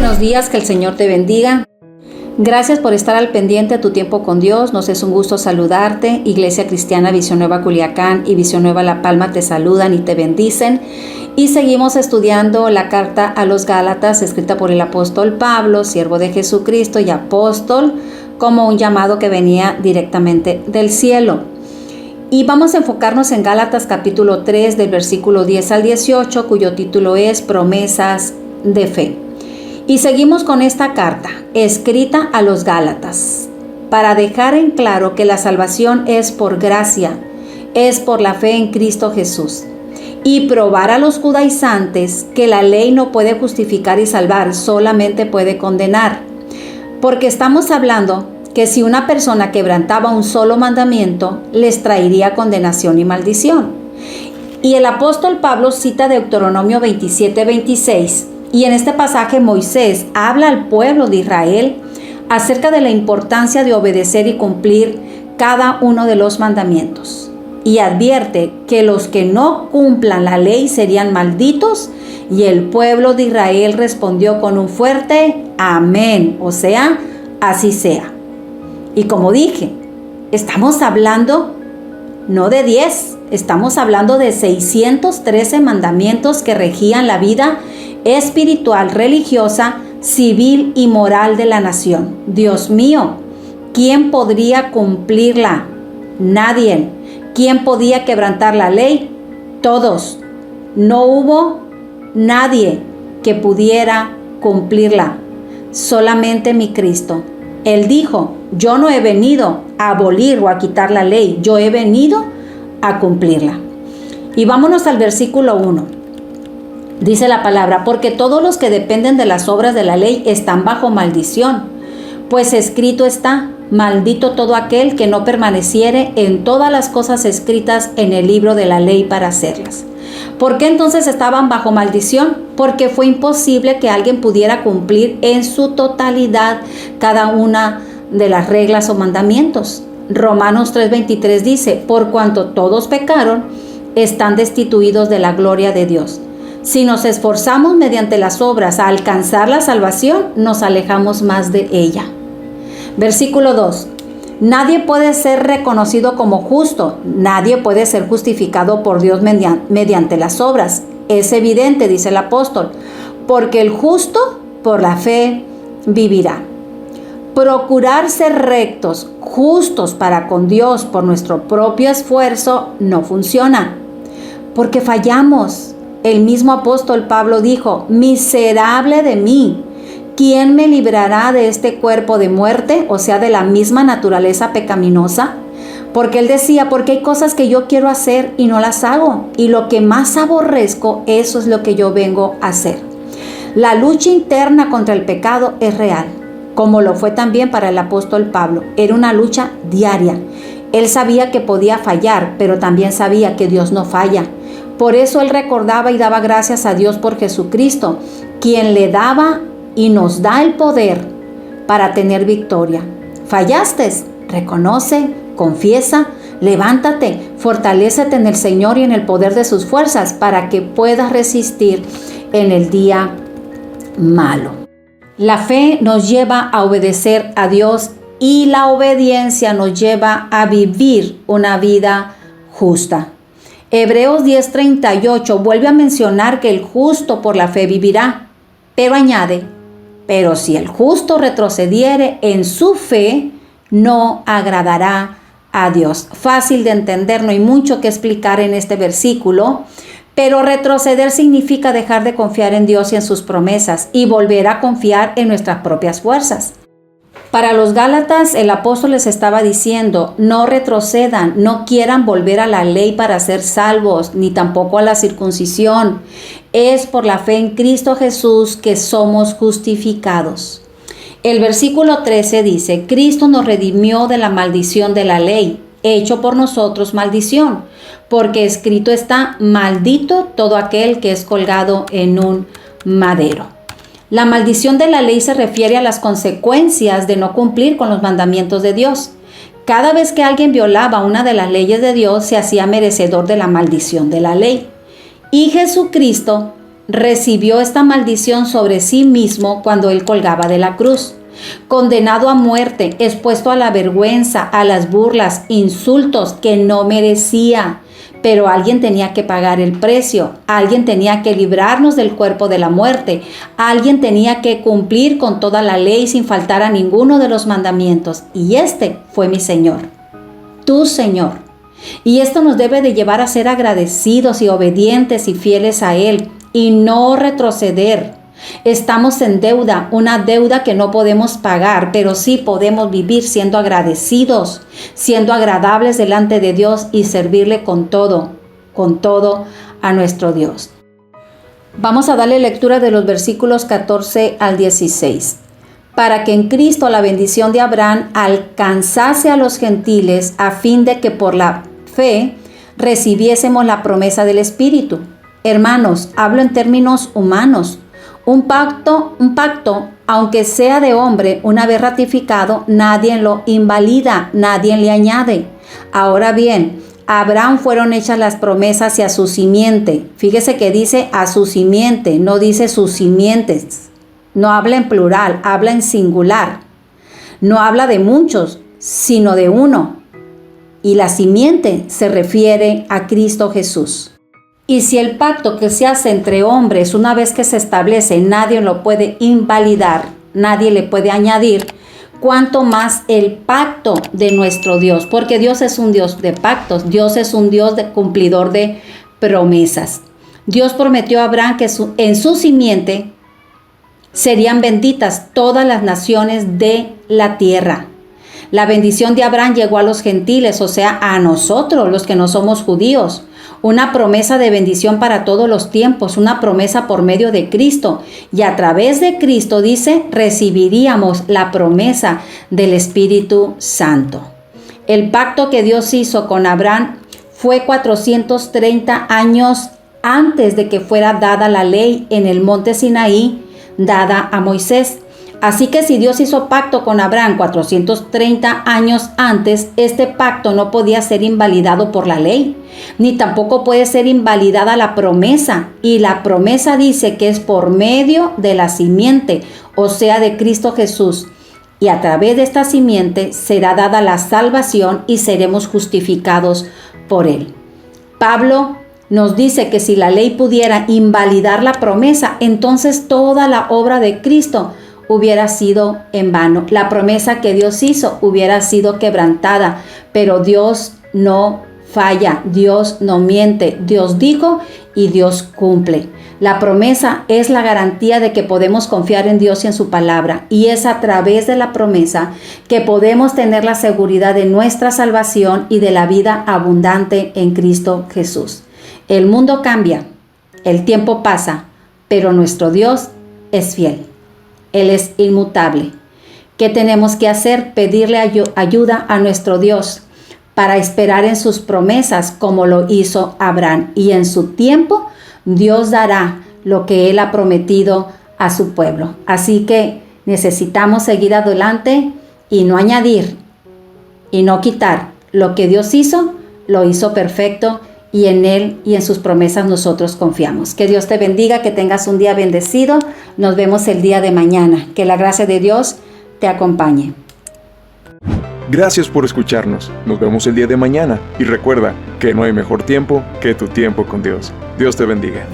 buenos días, que el Señor te bendiga. Gracias por estar al pendiente de tu tiempo con Dios. Nos es un gusto saludarte. Iglesia Cristiana Visión Nueva Culiacán y Visión Nueva La Palma te saludan y te bendicen. Y seguimos estudiando la carta a los Gálatas, escrita por el apóstol Pablo, siervo de Jesucristo y apóstol, como un llamado que venía directamente del cielo. Y vamos a enfocarnos en Gálatas capítulo 3, del versículo 10 al 18, cuyo título es Promesas de Fe. Y seguimos con esta carta, escrita a los Gálatas, para dejar en claro que la salvación es por gracia, es por la fe en Cristo Jesús. Y probar a los judaizantes que la ley no puede justificar y salvar, solamente puede condenar. Porque estamos hablando que si una persona quebrantaba un solo mandamiento, les traería condenación y maldición. Y el apóstol Pablo cita Deuteronomio 27:26, y en este pasaje Moisés habla al pueblo de Israel acerca de la importancia de obedecer y cumplir cada uno de los mandamientos. Y advierte que los que no cumplan la ley serían malditos, y el pueblo de Israel respondió con un fuerte amén, o sea, así sea. Y como dije, estamos hablando no de 10, estamos hablando de 613 mandamientos que regían la vida espiritual, religiosa, civil y moral de la nación. Dios mío, ¿quién podría cumplirla? Nadie. ¿Quién podía quebrantar la ley? Todos. No hubo nadie que pudiera cumplirla, solamente mi Cristo. Él dijo, yo no he venido a abolir o a quitar la ley, yo he venido a cumplirla. Y vámonos al versículo 1. Dice la palabra, porque todos los que dependen de las obras de la ley están bajo maldición, pues escrito está, maldito todo aquel que no permaneciere en todas las cosas escritas en el libro de la ley para hacerlas. ¿Por qué entonces estaban bajo maldición? Porque fue imposible que alguien pudiera cumplir en su totalidad cada una de las reglas o mandamientos. Romanos 3:23 dice, por cuanto todos pecaron, están destituidos de la gloria de Dios. Si nos esforzamos mediante las obras a alcanzar la salvación, nos alejamos más de ella. Versículo 2. Nadie puede ser reconocido como justo, nadie puede ser justificado por Dios mediante las obras. Es evidente, dice el apóstol, porque el justo por la fe vivirá. Procurar ser rectos, justos para con Dios por nuestro propio esfuerzo no funciona, porque fallamos. El mismo apóstol Pablo dijo, miserable de mí, ¿quién me librará de este cuerpo de muerte? O sea, de la misma naturaleza pecaminosa. Porque él decía, porque hay cosas que yo quiero hacer y no las hago. Y lo que más aborrezco, eso es lo que yo vengo a hacer. La lucha interna contra el pecado es real, como lo fue también para el apóstol Pablo. Era una lucha diaria. Él sabía que podía fallar, pero también sabía que Dios no falla. Por eso él recordaba y daba gracias a Dios por Jesucristo, quien le daba y nos da el poder para tener victoria. ¿Fallaste? Reconoce, confiesa, levántate, fortalécete en el Señor y en el poder de sus fuerzas para que puedas resistir en el día malo. La fe nos lleva a obedecer a Dios y la obediencia nos lleva a vivir una vida justa. Hebreos 10:38 vuelve a mencionar que el justo por la fe vivirá, pero añade, pero si el justo retrocediere en su fe, no agradará a Dios. Fácil de entender, no hay mucho que explicar en este versículo, pero retroceder significa dejar de confiar en Dios y en sus promesas y volver a confiar en nuestras propias fuerzas. Para los Gálatas, el apóstol les estaba diciendo, no retrocedan, no quieran volver a la ley para ser salvos, ni tampoco a la circuncisión. Es por la fe en Cristo Jesús que somos justificados. El versículo 13 dice, Cristo nos redimió de la maldición de la ley, hecho por nosotros maldición, porque escrito está, maldito todo aquel que es colgado en un madero. La maldición de la ley se refiere a las consecuencias de no cumplir con los mandamientos de Dios. Cada vez que alguien violaba una de las leyes de Dios, se hacía merecedor de la maldición de la ley. Y Jesucristo recibió esta maldición sobre sí mismo cuando él colgaba de la cruz. Condenado a muerte, expuesto a la vergüenza, a las burlas, insultos que no merecía. Pero alguien tenía que pagar el precio, alguien tenía que librarnos del cuerpo de la muerte, alguien tenía que cumplir con toda la ley sin faltar a ninguno de los mandamientos. Y este fue mi Señor, tu Señor. Y esto nos debe de llevar a ser agradecidos y obedientes y fieles a Él y no retroceder. Estamos en deuda, una deuda que no podemos pagar, pero sí podemos vivir siendo agradecidos, siendo agradables delante de Dios y servirle con todo a nuestro Dios. Vamos a darle lectura de los versículos 14 al 16. Para que en Cristo la bendición de Abraham alcanzase a los gentiles a fin de que por la fe recibiésemos la promesa del Espíritu. Hermanos, hablo en términos humanos. Un pacto, aunque sea de hombre, una vez ratificado, nadie lo invalida, nadie le añade. Ahora bien, a Abraham fueron hechas las promesas y a su simiente. Fíjese que dice a su simiente, no dice sus simientes. No habla en plural, habla en singular. No habla de muchos, sino de uno. Y la simiente se refiere a Cristo Jesús. Y si el pacto que se hace entre hombres, una vez que se establece, nadie lo puede invalidar, nadie le puede añadir, cuanto más el pacto de nuestro Dios, porque Dios es un Dios de pactos, Dios es un Dios cumplidor de promesas. Dios prometió a Abraham que en su simiente serían benditas todas las naciones de la tierra. La bendición de Abraham llegó a los gentiles, o sea, a nosotros, los que no somos judíos. Una promesa de bendición para todos los tiempos, una promesa por medio de Cristo. Y a través de Cristo, dice, recibiríamos la promesa del Espíritu Santo. El pacto que Dios hizo con Abraham fue 430 años antes de que fuera dada la ley en el monte Sinaí, dada a Moisés. Así que si Dios hizo pacto con Abraham 430 años antes, este pacto no podía ser invalidado por la ley, ni tampoco puede ser invalidada la promesa. Y la promesa dice que es por medio de la simiente, o sea, de Cristo Jesús. Y a través de esta simiente será dada la salvación y seremos justificados por él. Pablo nos dice que si la ley pudiera invalidar la promesa, entonces toda la obra de Cristo hubiera sido en vano. La promesa que Dios hizo hubiera sido quebrantada, pero Dios no falla, Dios no miente, Dios dijo y Dios cumple. La promesa es la garantía de que podemos confiar en Dios y en su palabra, y es a través de la promesa que podemos tener la seguridad de nuestra salvación y de la vida abundante en Cristo Jesús. El mundo cambia, el tiempo pasa, pero nuestro Dios es fiel. Él es inmutable. ¿Qué tenemos que hacer? Pedirle ayuda a nuestro Dios para esperar en sus promesas como lo hizo Abraham. Y en su tiempo Dios dará lo que Él ha prometido a su pueblo. Así que necesitamos seguir adelante y no añadir y no quitar. Lo que Dios hizo, lo hizo perfecto. Y en Él y en sus promesas nosotros confiamos. Que Dios te bendiga, que tengas un día bendecido. Nos vemos el día de mañana. Que la gracia de Dios te acompañe. Gracias por escucharnos. Nos vemos el día de mañana. Y recuerda que no hay mejor tiempo que tu tiempo con Dios. Dios te bendiga.